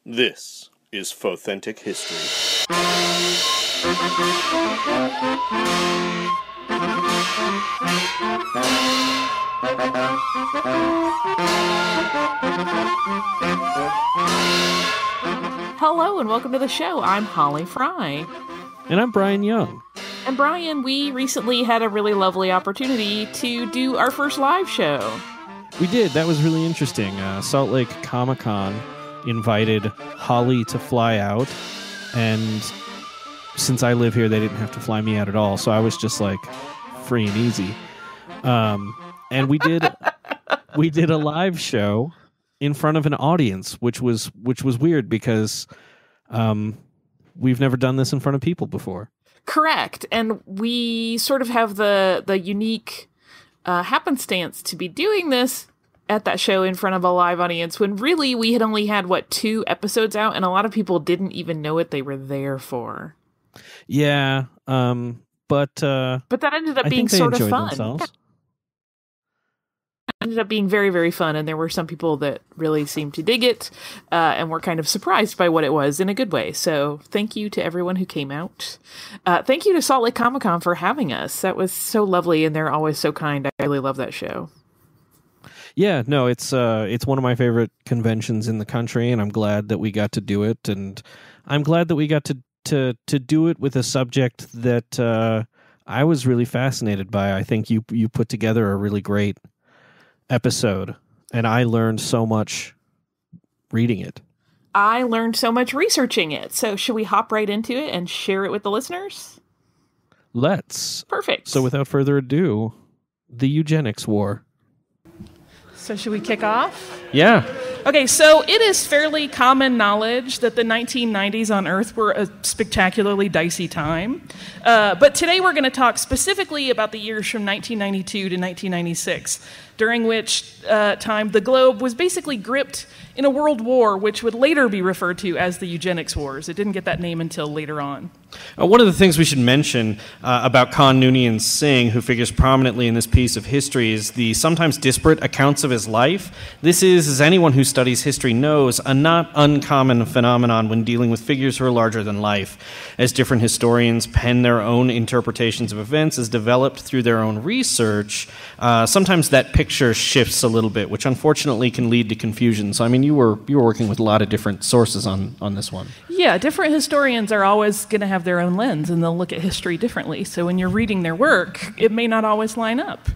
This is Faux-Authentic History. Hello and welcome to the show. I'm Holly Fry. And I'm Brian Young. And Brian, we recently had a really lovely opportunity to do our first live show. We did. That was really interesting. Salt Lake Comic-Con invited Holly to fly out, and since I live here, they didn't have to fly me out at all, so I was just like free and easy. And we did a live show in front of an audience, which was weird because we've never done this in front of people before. Correct, and we sort of have the unique happenstance to be doing this at that show in front of a live audience when really we had only had, 2 episodes out, and a lot of people didn't even know what they were there for. Yeah, but that ended up being sort of fun. Themselves. It ended up being very, very fun, and there were some people that really seemed to dig it and were kind of surprised by what it was in a good way. So thank you to everyone who came out. Thank you to Salt Lake Comic-Con for having us. That was so lovely, and they're always so kind. I really love that show. Yeah, no, it's one of my favorite conventions in the country, and I'm glad that we got to do it, and I'm glad that we got to do it with a subject that I was really fascinated by. I think you put together a really great episode, and I learned so much reading it. I learned so much researching it. So should we hop right into it and share it with the listeners? Let's. Perfect. So without further ado, the Eugenics War. So should we kick off? Yeah. Okay, so it is fairly common knowledge that the 1990s on Earth were a spectacularly dicey time. But today we're going to talk specifically about the years from 1992 to 1996, during which time the globe was basically gripped in a world war, which would later be referred to as the Eugenics Wars. It didn't get that name until later on. One of the things we should mention about Khan Noonien Singh, who figures prominently in this piece of history, is the sometimes disparate accounts of his life. This is, as anyone who studies history knows, a not uncommon phenomenon when dealing with figures who are larger than life. As different historians pen their own interpretations of events as developed through their own research, sometimes that picture shifts a little bit, which unfortunately can lead to confusion. So, I mean, you were working with a lot of different sources on this one. Yeah, different historians are always going to have their own lens, and they'll look at history differently. So when you're reading their work, it may not always line up.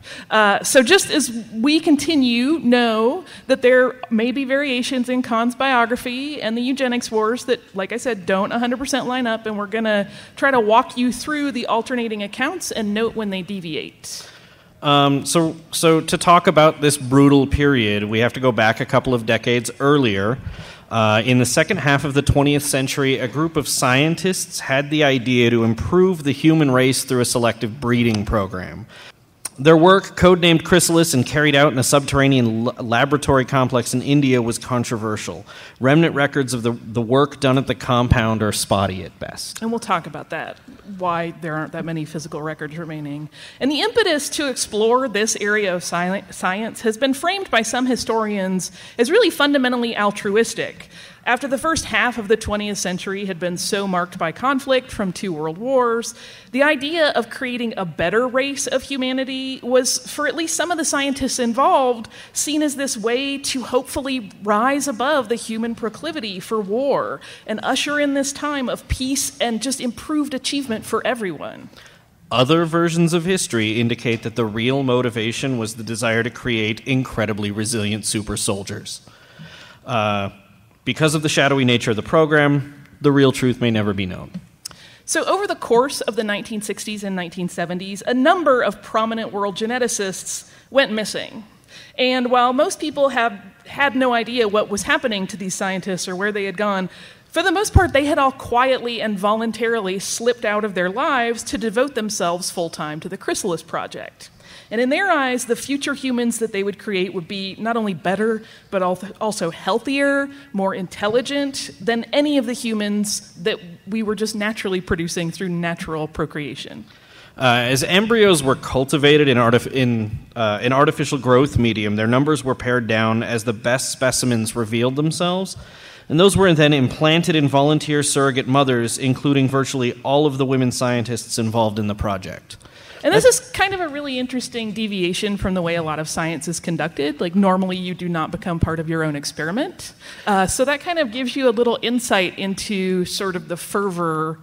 So just as we continue, know that there may be variations in Khan's biography and the Eugenics Wars that, like I said, don't 100% line up, and we're going to try to walk you through the alternating accounts and note when they deviate. So to talk about this brutal period, we have to go back a couple of decades earlier. In the second half of the 20th century, a group of scientists had the idea to improve the human race through a selective breeding program. Their work, codenamed Chrysalis and carried out in a subterranean laboratory complex in India, was controversial. Remnant records of the work done at the compound are spotty at best. And we'll talk about that, why there aren't that many physical records remaining. And the impetus to explore this area of science has been framed by some historians as really fundamentally altruistic. After the first half of the 20th century had been so marked by conflict from 2 world wars, the idea of creating a better race of humanity was, for at least some of the scientists involved, seen as this way to hopefully rise above the human proclivity for war and usher in this time of peace and just improved achievement for everyone. Other versions of history indicate that the real motivation was the desire to create incredibly resilient super soldiers. Because of the shadowy nature of the program, the real truth may never be known. So over the course of the 1960s and 1970s, a number of prominent world geneticists went missing. And while most people have had no idea what was happening to these scientists or where they had gone, for the most part, they had all quietly and voluntarily slipped out of their lives to devote themselves full-time to the Chrysalis Project. And in their eyes, the future humans that they would create would be not only better, but also healthier, more intelligent than any of the humans that we were just naturally producing through natural procreation. As embryos were cultivated in an artificial growth medium, their numbers were pared down as the best specimens revealed themselves. And those were then implanted in volunteer surrogate mothers, including virtually all of the women scientists involved in the project. And this is kind of a really interesting deviation from the way a lot of science is conducted. Like, normally you do not become part of your own experiment. So that kind of gives you a little insight into sort of the fervor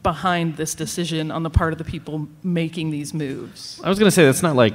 behind this decision on the part of the people making these moves. I was going to say, that's not like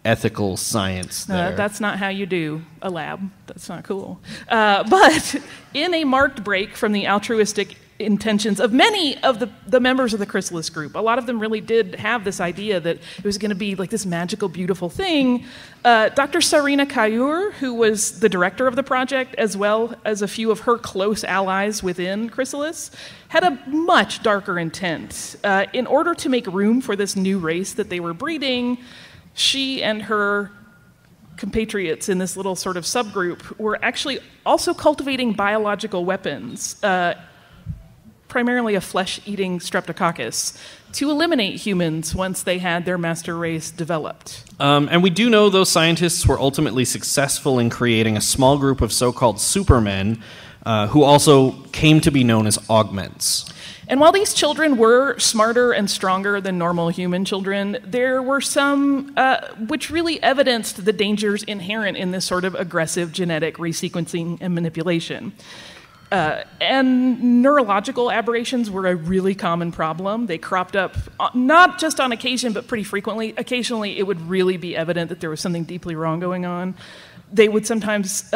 ethical science there. That's not how you do a lab. That's not cool. But in a marked break from the altruistic intentions of many of the members of the Chrysalis group, a lot of them really did have this idea that it was going to be like this magical, beautiful thing. Dr. Sarina Kayur, who was the director of the project, as well as a few of her close allies within Chrysalis, had a much darker intent. In order to make room for this new race that they were breeding, she and her compatriots in this little sort of subgroup were actually also cultivating biological weapons, primarily a flesh-eating streptococcus, to eliminate humans once they had their master race developed. And we do know those scientists were ultimately successful in creating a small group of so-called supermen who also came to be known as augments. And while these children were smarter and stronger than normal human children, there were some which really evidenced the dangers inherent in this sort of aggressive genetic resequencing and manipulation. And neurological aberrations were a really common problem. They cropped up not just on occasion, but pretty frequently. Occasionally, it would really be evident that there was something deeply wrong going on. They would sometimes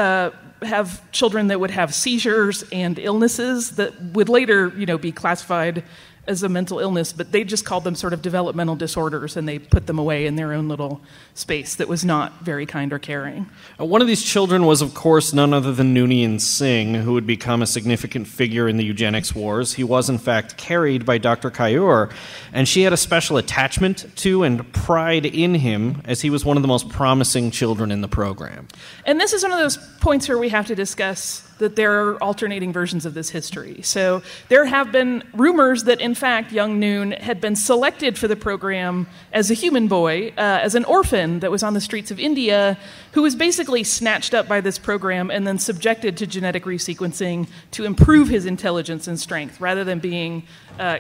have children that would have seizures and illnesses that would later, be classified as a mental illness, but they just called them sort of developmental disorders, and they put them away in their own little space that was not very kind or caring. One of these children was, of course, none other than Noonien Singh, who would become a significant figure in the Eugenics Wars. He was, in fact, carried by Dr. Kayur, and she had a special attachment to and pride in him, as he was one of the most promising children in the program. And this is one of those points where we have to discuss that there are alternating versions of this history. So there have been rumors that, in fact, young Noon had been selected for the program as a human boy, as an orphan that was on the streets of India, who was basically snatched up by this program and then subjected to genetic resequencing to improve his intelligence and strength, rather than being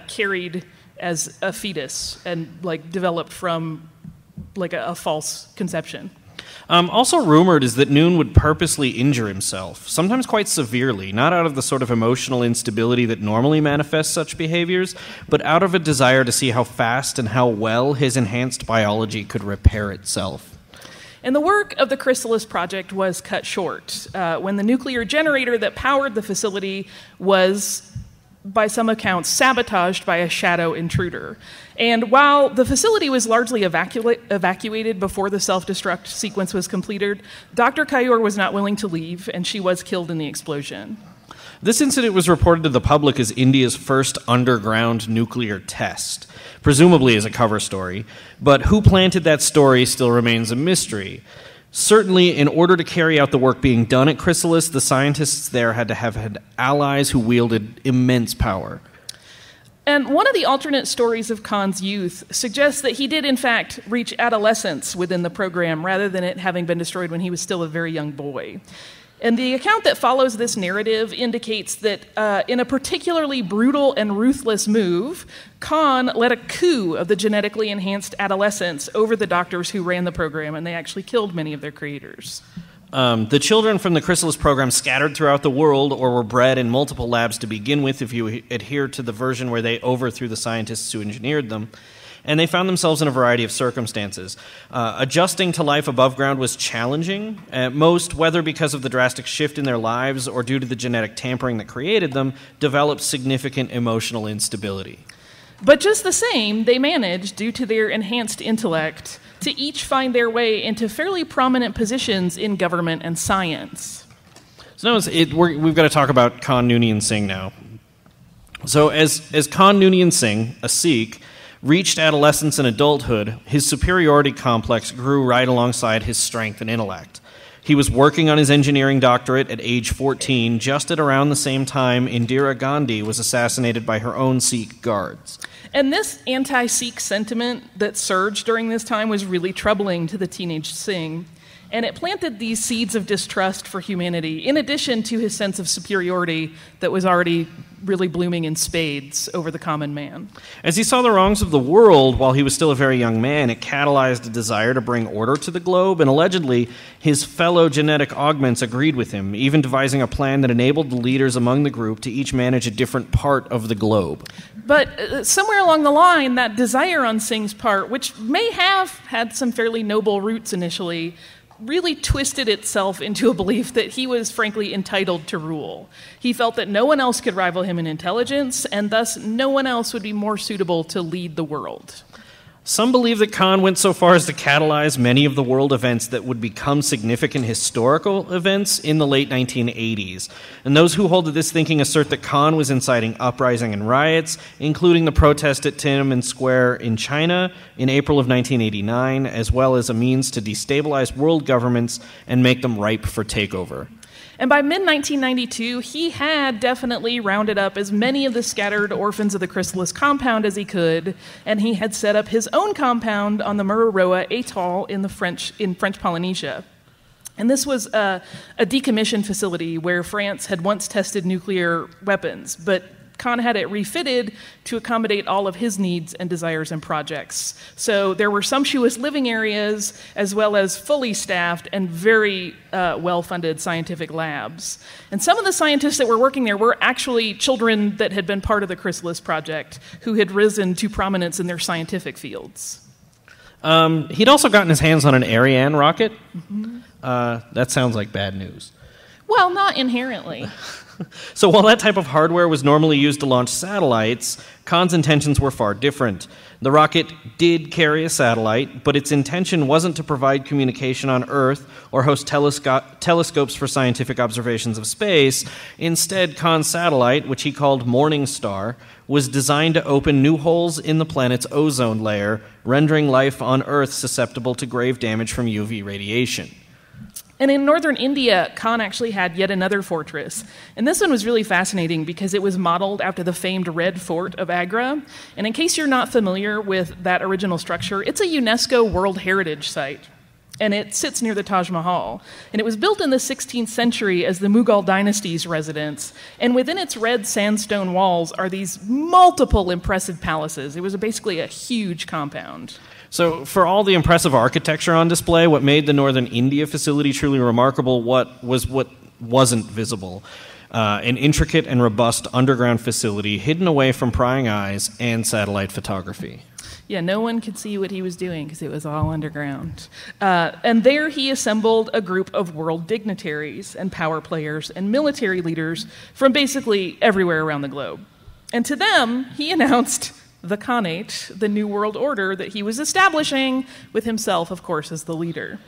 carried as a fetus and developed from a false conception. Also rumored is that Noon would purposely injure himself, sometimes quite severely, not out of the sort of emotional instability that normally manifests such behaviors, but out of a desire to see how fast and how well his enhanced biology could repair itself. And the work of the Chrysalis project was cut short when the nuclear generator that powered the facility was, by some accounts, sabotaged by a shadow intruder. And while the facility was largely evacuated before the self-destruct sequence was completed, Dr. Kayur was not willing to leave, and she was killed in the explosion. This incident was reported to the public as India's first underground nuclear test, presumably as a cover story, but who planted that story still remains a mystery. Certainly, in order to carry out the work being done at Chrysalis, the scientists there had to have had allies who wielded immense power. And one of the alternate stories of Khan's youth suggests that he did, in fact, reach adolescence within the program, rather than it having been destroyed when he was still a very young boy. And the account that follows this narrative indicates that in a particularly brutal and ruthless move, Khan led a coup of the genetically enhanced adolescents over the doctors who ran the program, and they actually killed many of their creators. The children from the Chrysalis program scattered throughout the world or were bred in multiple labs to begin with, if you adhere to the version where they overthrew the scientists who engineered them. And they found themselves in a variety of circumstances. Adjusting to life above ground was challenging, most, whether because of the drastic shift in their lives or due to the genetic tampering that created them, developed significant emotional instability. But just the same, they managed, due to their enhanced intellect, to each find their way into fairly prominent positions in government and science. So now we've got to talk about Khan Noonien Singh now. So as Khan Noonien Singh, a Sikh, reached adolescence and adulthood, his superiority complex grew right alongside his strength and intellect. He was working on his engineering doctorate at age 14, just at around the same time Indira Gandhi was assassinated by her own Sikh guards. And this anti-Sikh sentiment that surged during this time was really troubling to the teenage Singh. And it planted these seeds of distrust for humanity, in addition to his sense of superiority that was already really blooming in spades over the common man. As he saw the wrongs of the world while he was still a very young man, it catalyzed a desire to bring order to the globe, and allegedly his fellow genetic augments agreed with him, even devising a plan that enabled the leaders among the group to each manage a different part of the globe. But somewhere along the line, that desire on Singh's part, which may have had some fairly noble roots initially, really twisted itself into a belief that he was frankly entitled to rule. He felt that no one else could rival him in intelligence, and thus no one else would be more suitable to lead the world. Some believe that Khan went so far as to catalyze many of the world events that would become significant historical events in the late 1980s. And those who hold to this thinking assert that Khan was inciting uprising and riots, including the protest at Tiananmen Square in China in April of 1989, as well as a means to destabilize world governments and make them ripe for takeover. And by mid-1992, he had definitely rounded up as many of the scattered orphans of the Chrysalis compound as he could, and he had set up his own compound on the Mururoa Atoll in French Polynesia. And this was a decommissioned facility where France had once tested nuclear weapons, but Khan had it refitted to accommodate all of his needs and desires and projects. So there were sumptuous living areas as well as fully staffed and very well-funded scientific labs. And some of the scientists that were working there were actually children that had been part of the Chrysalis Project who had risen to prominence in their scientific fields. He'd also gotten his hands on an Ariane rocket. Mm-hmm. That sounds like bad news. Well, not inherently. So while that type of hardware was normally used to launch satellites, Khan's intentions were far different. The rocket did carry a satellite, but its intention wasn't to provide communication on Earth or host telescopes for scientific observations of space. Instead, Khan's satellite, which he called Morning Star, was designed to open new holes in the planet's ozone layer, rendering life on Earth susceptible to grave damage from UV radiation. And in northern India, Khan actually had yet another fortress. And this one was really fascinating because it was modeled after the famed Red Fort of Agra. And in case you're not familiar with that original structure, it's a UNESCO World Heritage Site. And it sits near the Taj Mahal. And it was built in the 16th century as the Mughal dynasty's residence. And within its red sandstone walls are these multiple impressive palaces. It was basically a huge compound. So for all the impressive architecture on display, what made the Northern India facility truly remarkable was what wasn't visible. An intricate and robust underground facility hidden away from prying eyes and satellite photography. Yeah, no one could see what he was doing because it was all underground. And there he assembled a group of world dignitaries and power players and military leaders from basically everywhere around the globe. And to them, he announced the Khanate, the New World Order that he was establishing, with himself, of course, as the leader.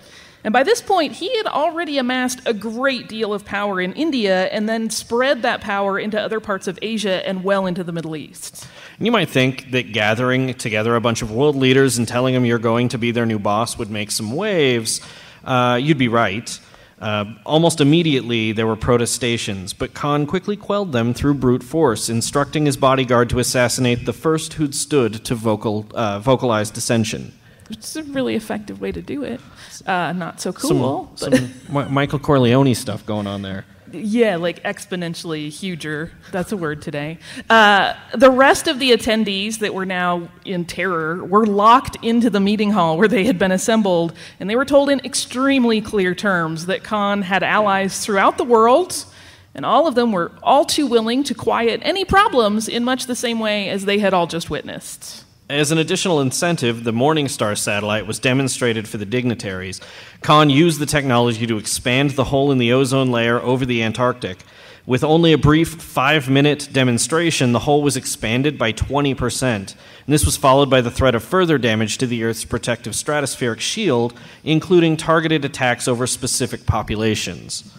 And by this point, he had already amassed a great deal of power in India and then spread that power into other parts of Asia and well into the Middle East. You might think that gathering together a bunch of world leaders and telling them you're going to be their new boss would make some waves. You'd be right. Almost immediately, there were protestations, but Khan quickly quelled them through brute force, instructing his bodyguard to assassinate the first who'd stood to vocalize dissension. It's a really effective way to do it. Not so cool. Some Michael Corleone stuff going on there. Yeah, like exponentially huger. That's a word today. The rest of the attendees that were now in terror were locked into the meeting hall where they had been assembled, and they were told in extremely clear terms that Khan had allies throughout the world, and all of them were all too willing to quiet any problems in much the same way as they had all just witnessed. As an additional incentive, the Morningstar satellite was demonstrated for the dignitaries. Khan used the technology to expand the hole in the ozone layer over the Antarctic. With only a brief 5-minute demonstration, the hole was expanded by 20%. And this was followed by the threat of further damage to the Earth's protective stratospheric shield, including targeted attacks over specific populations.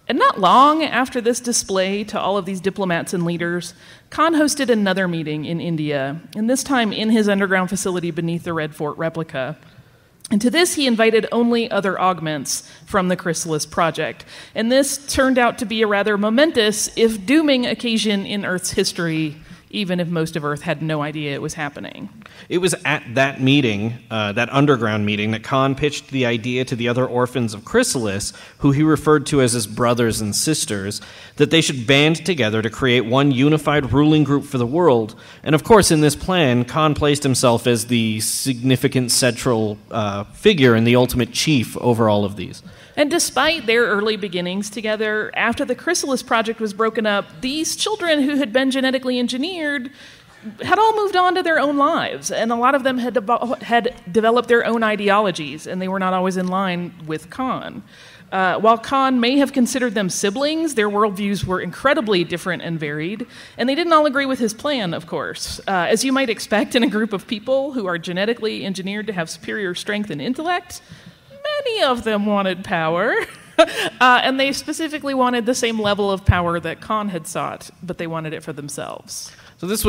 And not long after this display to all of these diplomats and leaders, Khan hosted another meeting in India, and this time in his underground facility beneath the Red Fort replica. And to this, he invited only other augments from the Chrysalis Project. And this turned out to be a rather momentous, if dooming, occasion in Earth's history, even if most of Earth had no idea it was happening. It was at that meeting, that underground meeting, that Khan pitched the idea to the other orphans of Chrysalis, who he referred to as his brothers and sisters, that they should band together to create one unified ruling group for the world. And of course, in this plan, Khan placed himself as the significant central figure and the ultimate chief over all of these. And despite their early beginnings together, after the Chrysalis project was broken up, these children who had been genetically engineered had all moved on to their own lives, and a lot of them had developed their own ideologies, and they were not always in line with Khan. While Khan may have considered them siblings, their worldviews were incredibly different and varied, and they didn't all agree with his plan, of course. As you might expect in a group of people who are genetically engineered to have superior strength and intellect, many of them wanted power, and they specifically wanted the same level of power that Khan had sought, but they wanted it for themselves. So this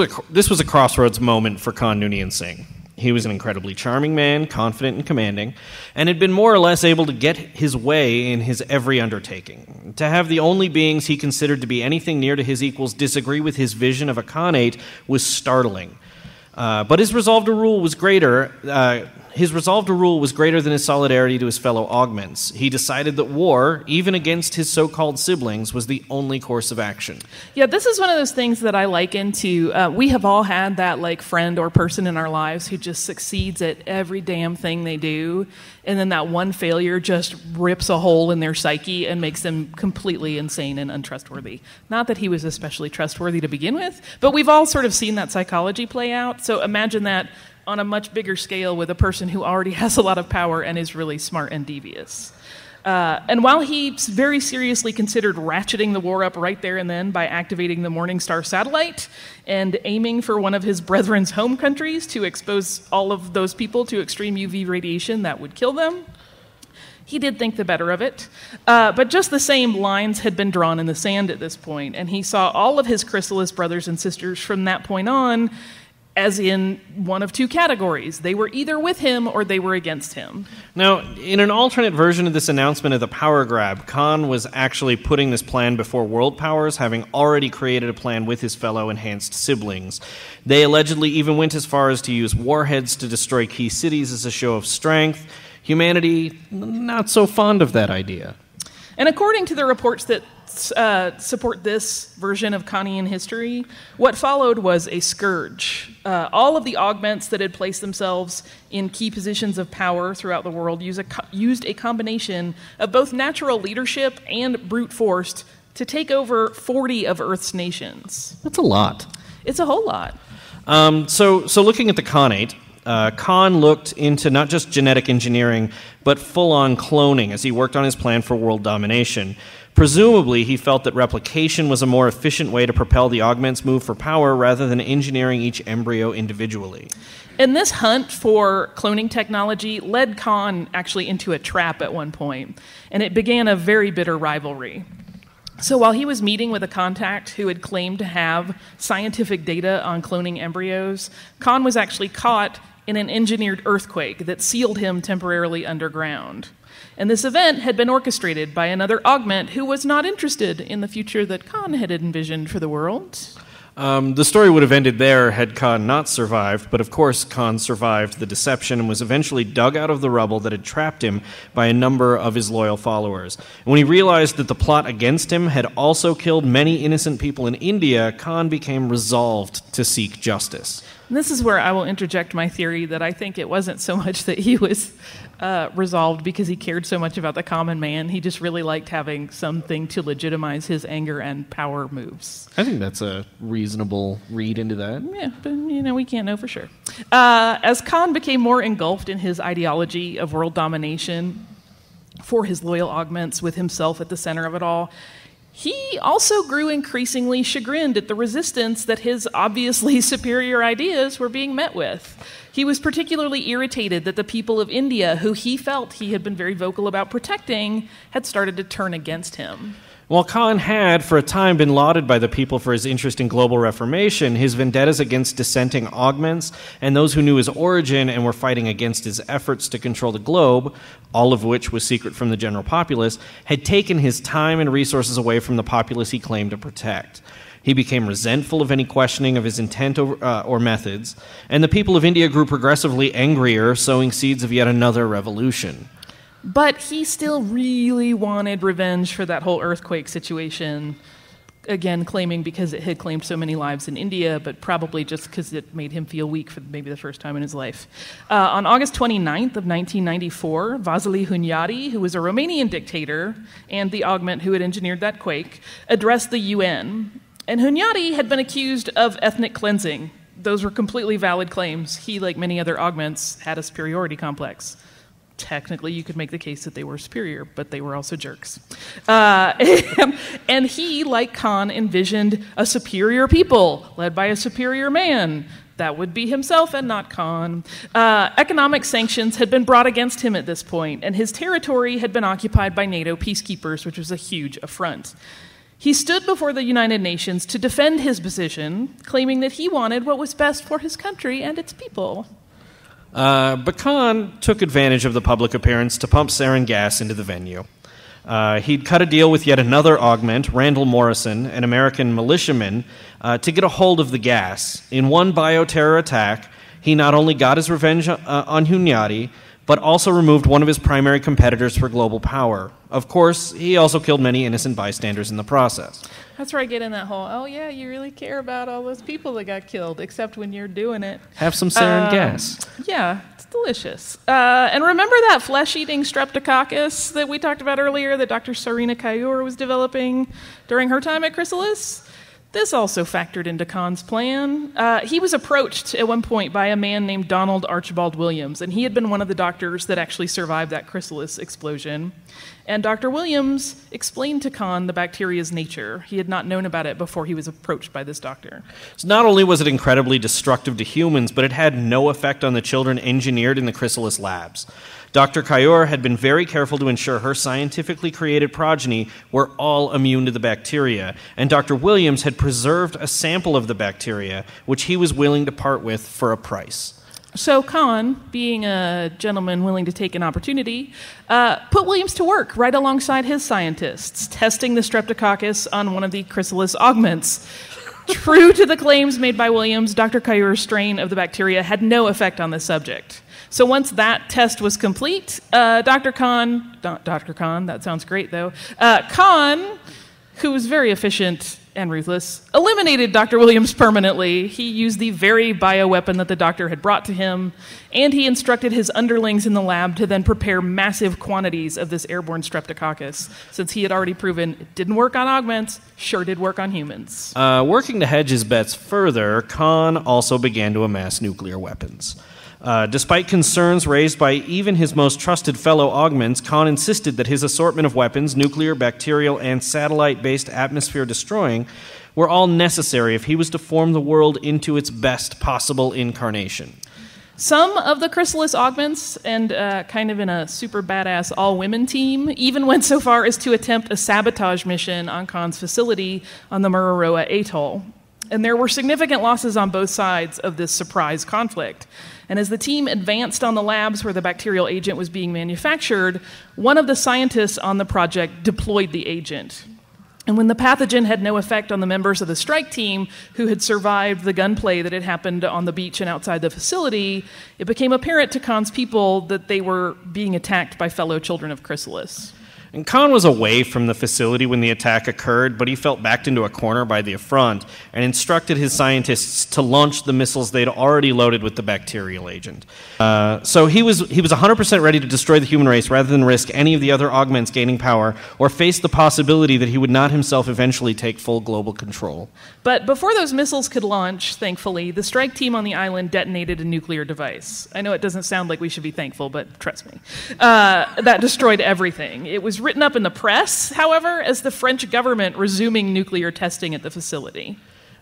was a crossroads moment for Khan Noonien Singh. He was an incredibly charming man, confident and commanding, and had been more or less able to get his way in his every undertaking. To have the only beings he considered to be anything near to his equals disagree with his vision of a Khanate was startling. But his resolve to rule was greater. His resolve to rule was greater than his solidarity to his fellow augments. He decided that war, even against his so-called siblings, was the only course of action. Yeah, this is one of those things that I liken to, we have all had that friend or person in our lives who just succeeds at every damn thing they do, and then that one failure just rips a hole in their psyche and makes them completely insane and untrustworthy. Not that he was especially trustworthy to begin with, but we've all sort of seen that psychology play out. So imagine that on a much bigger scale with a person who already has a lot of power and is really smart and devious. And while he very seriously considered ratcheting the war up right there and then by activating the Morningstar satellite and aiming for one of his brethren's home countries to expose all of those people to extreme UV radiation that would kill them, he did think the better of it. But just the same, lines had been drawn in the sand at this point, and he saw all of his Chrysalis brothers and sisters from that point on as in one of two categories. They were either with him or they were against him. Now, in an alternate version of this announcement of the power grab, Khan was actually putting this plan before world powers, having already created a plan with his fellow enhanced siblings. They allegedly even went as far as to use warheads to destroy key cities as a show of strength. Humanity, not so fond of that idea. And according to the reports that support this version of Khanian history, what followed was a scourge. All of the augments that had placed themselves in key positions of power throughout the world used a combination of both natural leadership and brute force to take over 40 of Earth's nations. That's a lot. It's a whole lot. So looking at the Khanate, Khan looked into not just genetic engineering, but full-on cloning as he worked on his plan for world domination. Presumably, he felt that replication was a more efficient way to propel the augment's move for power rather than engineering each embryo individually. And this hunt for cloning technology led Khan actually into a trap at one point, and it began a very bitter rivalry. So while he was meeting with a contact who had claimed to have scientific data on cloning embryos, Khan was actually caught in an engineered earthquake that sealed him temporarily underground. And this event had been orchestrated by another augment who was not interested in the future that Khan had envisioned for the world. The story would have ended there had Khan not survived, but of course Khan survived the deception and was eventually dug out of the rubble that had trapped him by a number of his loyal followers. And when he realized that the plot against him had also killed many innocent people in India, Khan became resolved to seek justice. And this is where I will interject my theory that I think it wasn't so much that he was resolved because he cared so much about the common man. He just really liked having something to legitimize his anger and power moves. I think that's a reasonable read into that. Yeah, but we can't know for sure. As Khan became more engulfed in his ideology of world domination for his loyal augments with himself at the center of it all, he also grew increasingly chagrined at the resistance that his obviously superior ideas were being met with. He was particularly irritated that the people of India, who he felt he had been very vocal about protecting, had started to turn against him. While Khan had, for a time, been lauded by the people for his interest in global reformation, his vendettas against dissenting augments and those who knew his origin and were fighting against his efforts to control the globe, all of which was secret from the general populace, had taken his time and resources away from the populace he claimed to protect. He became resentful of any questioning of his intent or methods, and the people of India grew progressively angrier, sowing seeds of yet another revolution. But he still really wanted revenge for that whole earthquake situation, again claiming because it had claimed so many lives in India, but probably just because it made him feel weak for maybe the first time in his life. On August 29th of 1994, Vasily Hunyadi, who was a Romanian dictator and the augment who had engineered that quake, addressed the UN. And Hunyadi had been accused of ethnic cleansing. Those were completely valid claims. He, like many other augments, had a superiority complex. Technically, you could make the case that they were superior, but they were also jerks. And he, like Khan, envisioned a superior people led by a superior man. That would be himself and not Khan. Economic sanctions had been brought against him at this point, and his territory had been occupied by NATO peacekeepers, which was a huge affront. He stood before the United Nations to defend his position, claiming that he wanted what was best for his country and its people. But Khan took advantage of the public appearance to pump sarin gas into the venue. He'd cut a deal with yet another augment, Randall Morrison, an American militiaman, to get a hold of the gas. In one bioterror attack, he not only got his revenge on Hunyadi, but also removed one of his primary competitors for global power. Of course, he also killed many innocent bystanders in the process. That's where I get in that whole, oh yeah, you really care about all those people that got killed, except when you're doing it. Have some sarin gas. Yeah, it's delicious. And remember that flesh-eating streptococcus that we talked about earlier that Dr. Sarina Kayur was developing during her time at Chrysalis? This also factored into Khan's plan. He was approached at one point by a man named Donald Archibald Williams, and he had been one of the doctors that actually survived that chrysalis explosion. And Dr. Williams explained to Khan the bacteria's nature. He had not known about it before he was approached by this doctor. So not only was it incredibly destructive to humans, but it had no effect on the children engineered in the chrysalis labs. Dr. Kayur had been very careful to ensure her scientifically created progeny were all immune to the bacteria, and Dr. Williams had preserved a sample of the bacteria, which he was willing to part with for a price. So Khan, being a gentleman willing to take an opportunity, put Williams to work right alongside his scientists, testing the streptococcus on one of the chrysalis augments. True to the claims made by Williams, Dr. Kayur's strain of the bacteria had no effect on the subject. So once that test was complete, Dr. Khan, that sounds great though, Khan, who was very efficient and ruthless, eliminated Dr. Williams permanently. He used the very bioweapon that the doctor had brought to him, and he instructed his underlings in the lab to then prepare massive quantities of this airborne streptococcus, since he had already proven it didn't work on augments, sure did work on humans. Working to hedge his bets further, Khan also began to amass nuclear weapons. Despite concerns raised by even his most trusted fellow augments, Khan insisted that his assortment of weapons, nuclear, bacterial, and satellite-based atmosphere-destroying, were all necessary if he was to form the world into its best possible incarnation. Some of the chrysalis augments, and kind of in a super badass all-women team, even went so far as to attempt a sabotage mission on Khan's facility on the Mururoa Atoll. And there were significant losses on both sides of this surprise conflict. And as the team advanced on the labs where the bacterial agent was being manufactured, one of the scientists on the project deployed the agent. And when the pathogen had no effect on the members of the strike team who had survived the gunplay that had happened on the beach and outside the facility, it became apparent to Khan's people that they were being attacked by fellow children of Chrysalis. And Khan was away from the facility when the attack occurred, but he felt backed into a corner by the affront and instructed his scientists to launch the missiles they'd already loaded with the bacterial agent. So he was 100% ready to destroy the human race rather than risk any of the other augments gaining power or face the possibility that he would not himself eventually take full global control. But before those missiles could launch, thankfully, the strike team on the island detonated a nuclear device. I know it doesn't sound like we should be thankful, but trust me. That destroyed everything. It was written up in the press, however, as the French government resuming nuclear testing at the facility.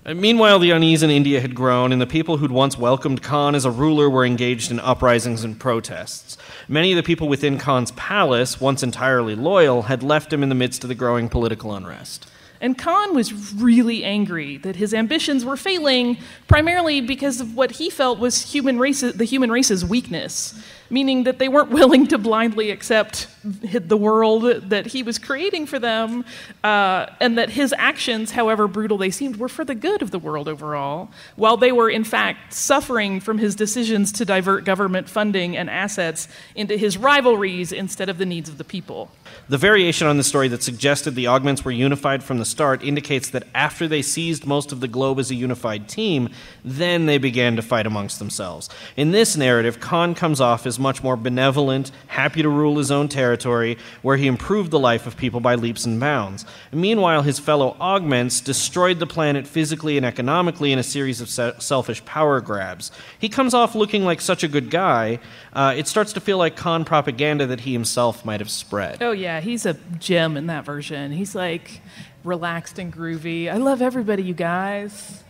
Meanwhile, the unease in India had grown, and the people who'd once welcomed Khan as a ruler were engaged in uprisings and protests. Many of the people within Khan's palace, once entirely loyal, had left him in the midst of the growing political unrest. And Khan was really angry that his ambitions were failing, primarily because of what he felt was the human race's weakness. meaning that they weren't willing to blindly accept the world that he was creating for them, and that his actions, however brutal they seemed, were for the good of the world overall, while they were in fact suffering from his decisions to divert government funding and assets into his rivalries instead of the needs of the people. The variation on the story that suggested the augments were unified from the start indicates that after they seized most of the globe as a unified team, then they began to fight amongst themselves. In this narrative, Khan comes off as much more benevolent, happy to rule his own territory, where he improved the life of people by leaps and bounds. Meanwhile, his fellow augments destroyed the planet physically and economically in a series of selfish power grabs. He comes off looking like such a good guy. It starts to feel like Khan propaganda that he himself might have spread. Oh yeah, he's a gem in that version. He's like relaxed and groovy. I love everybody, you guys.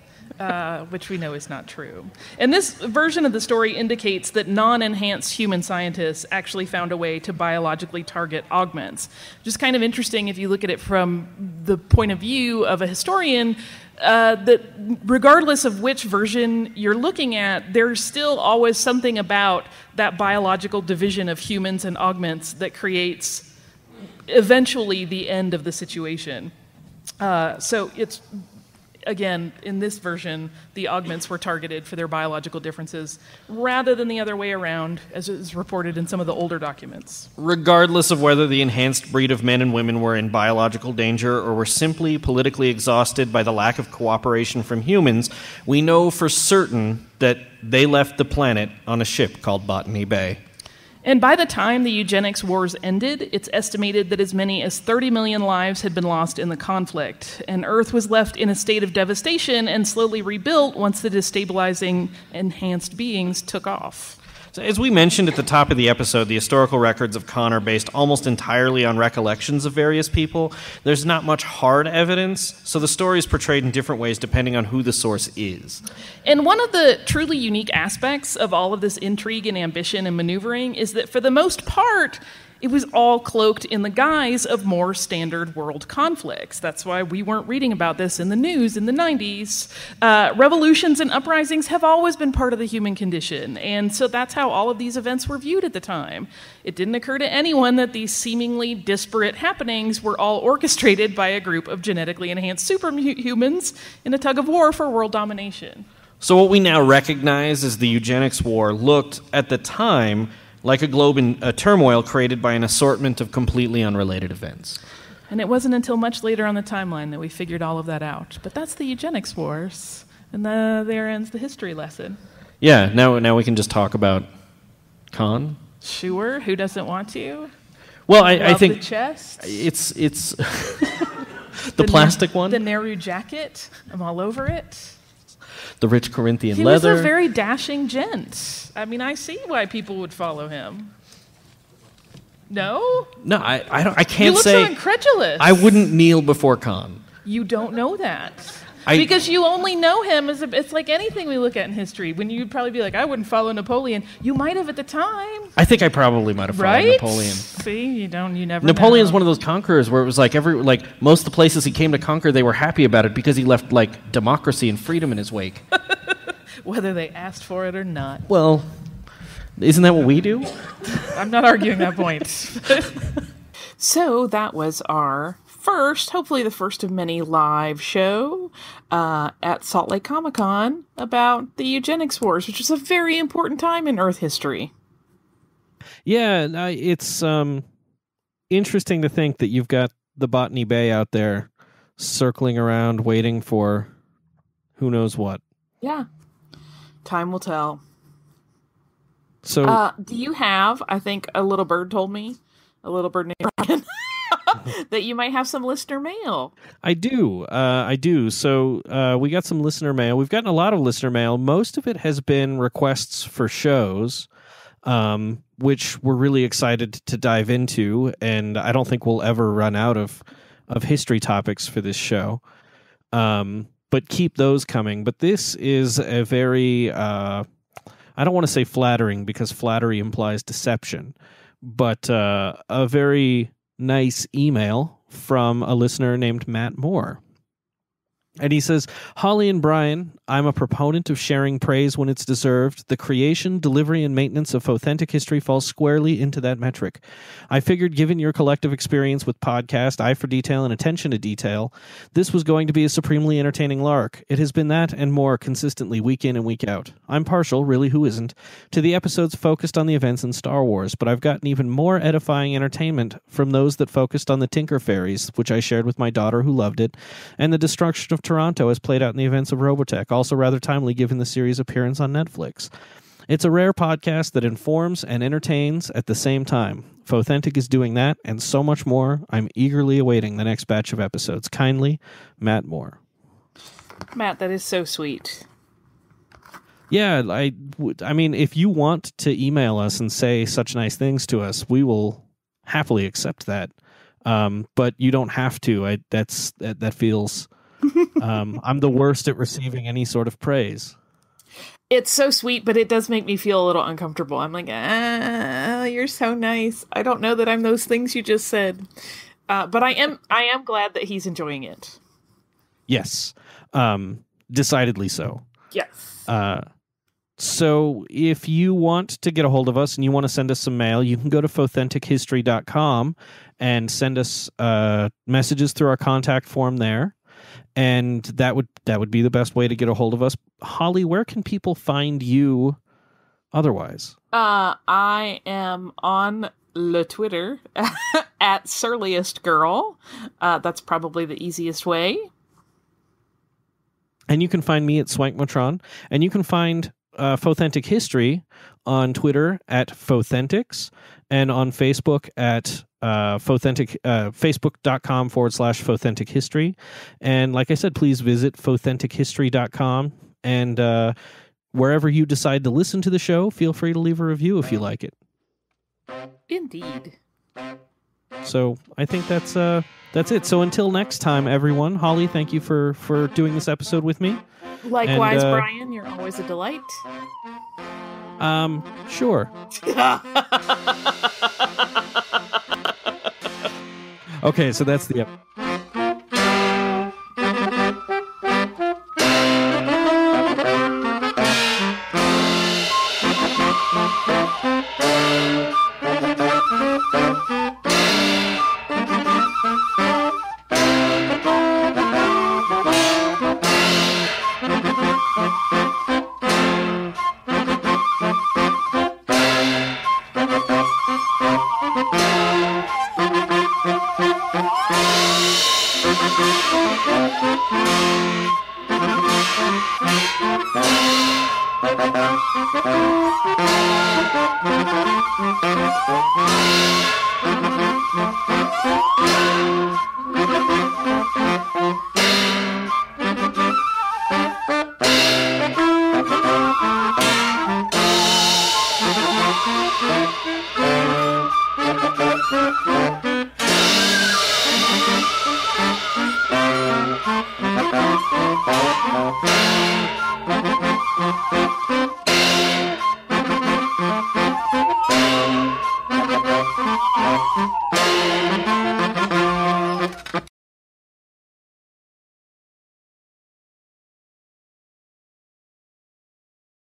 Which we know is not true. And this version of the story indicates that non-enhanced human scientists actually found a way to biologically target augments. Which is kind of interesting if you look at it from the point of view of a historian, that regardless of which version you're looking at, there's still always something about that biological division of humans and augments that creates eventually the end of the situation. So it's, again, in this version, the augments were targeted for their biological differences rather than the other way around, as is reported in some of the older documents. Regardless of whether the enhanced breed of men and women were in biological danger or were simply politically exhausted by the lack of cooperation from humans, we know for certain that they left the planet on a ship called Botany Bay. And by the time the Eugenics Wars ended, it's estimated that as many as 30 million lives had been lost in the conflict, and Earth was left in a state of devastation and slowly rebuilt once the destabilizing enhanced beings took off. So as we mentioned at the top of the episode, the historical records of Khan are based almost entirely on recollections of various people. There's not much hard evidence, so the story is portrayed in different ways depending on who the source is. And one of the truly unique aspects of all of this intrigue and ambition and maneuvering is that for the most part, it was all cloaked in the guise of more standard world conflicts. That's why we weren't reading about this in the news in the 90s. Revolutions and uprisings have always been part of the human condition, and so that's how all of these events were viewed at the time. It didn't occur to anyone that these seemingly disparate happenings were all orchestrated by a group of genetically enhanced superhumans in a tug of war for world domination. So what we now recognize as the Eugenics War looked, at the time, like a globe in turmoil created by an assortment of completely unrelated events. And it wasn't until much later on the timeline that we figured all of that out. But that's the Eugenics Wars, and there ends the history lesson. Yeah, now we can just talk about Khan. Sure, who doesn't want to? Well, I think the chest. It's the plastic one. The Nehru jacket. I'm all over it. The rich Corinthian he leather. He was a very dashing gent. I mean, I see why people would follow him. No? No, I can't you look say. So incredulous. I wouldn't kneel before Khan. You don't know that. Because you only know him as it's like anything we look at in history. When you'd probably be like, I wouldn't follow Napoleon. You might have at the time. I think I probably might have followed Napoleon. See, you never Napoleon's know. one of those conquerors where it was like most of the places he came to conquer, they were happy about it because he left like democracy and freedom in his wake. Whether they asked for it or not. Well, isn't that what we do? I'm not arguing that point. So that was our first, hopefully the first of many live show at Salt Lake Comic-Con about the Eugenics Wars, which is a very important time in Earth history. Yeah, it's interesting to think that you've got the Botany Bay out there circling around waiting for who knows what. Yeah. Time will tell. So, do you have, I think a little bird told me, a little bird named Ryan, that you might have some listener mail? I do. So we got some listener mail. We've gotten a lot of listener mail. Most of it has been requests for shows, which we're really excited to dive into, and I don't think we'll ever run out of history topics for this show. But keep those coming. But this is a very, I don't want to say flattering because flattery implies deception, but a very nice email from a listener named Matt Moore. And he says, Holly and Brian, I'm a proponent of sharing praise when it's deserved. The creation, delivery, and maintenance of authentic history falls squarely into that metric. I figured, given your collective experience with podcast, eye for detail, and attention to detail, this was going to be a supremely entertaining lark. It has been that and more consistently week in and week out. I'm partial, really who isn't, to the episodes focused on the events in Star Wars, but I've gotten even more edifying entertainment from those that focused on the Tinker Fairies, which I shared with my daughter who loved it, and the destruction of Toronto as played out in the events of Robotech, also rather timely given the series' appearance on Netflix. It's a rare podcast that informs and entertains at the same time. Fothentic is doing that and so much more. I'm eagerly awaiting the next batch of episodes. Kindly, Matt Moore. Matt, that is so sweet. Yeah, I mean, if you want to email us and say such nice things to us, we will happily accept that. But you don't have to. That feels... I'm the worst at receiving any sort of praise. It's so sweet, but it does make me feel a little uncomfortable. I'm like, you're so nice. I don't know that I'm those things you just said. But I am glad that he's enjoying it. Yes. Decidedly so. Yes. So if you want to get a hold of us and you want to send us some mail, you can go to fothentichistory.com and send us messages through our contact form there. And that would be the best way to get a hold of us. Holly, where can people find you otherwise? I am on le Twitter at Surliest Girl. That's probably the easiest way. And you can find me at Swankmatron. And you can find Fothentic History on Twitter at Fothentics and on Facebook at facebook.com/Fothentic History. And like I said, please visit fothentichistory.com. And wherever you decide to listen to the show, feel free to leave a review if you like it. Indeed. So I think that's it. So until next time, everyone, Holly, thank you for doing this episode with me. Likewise, Brian, you're always a delight. Sure. Okay, so that's the Thank you.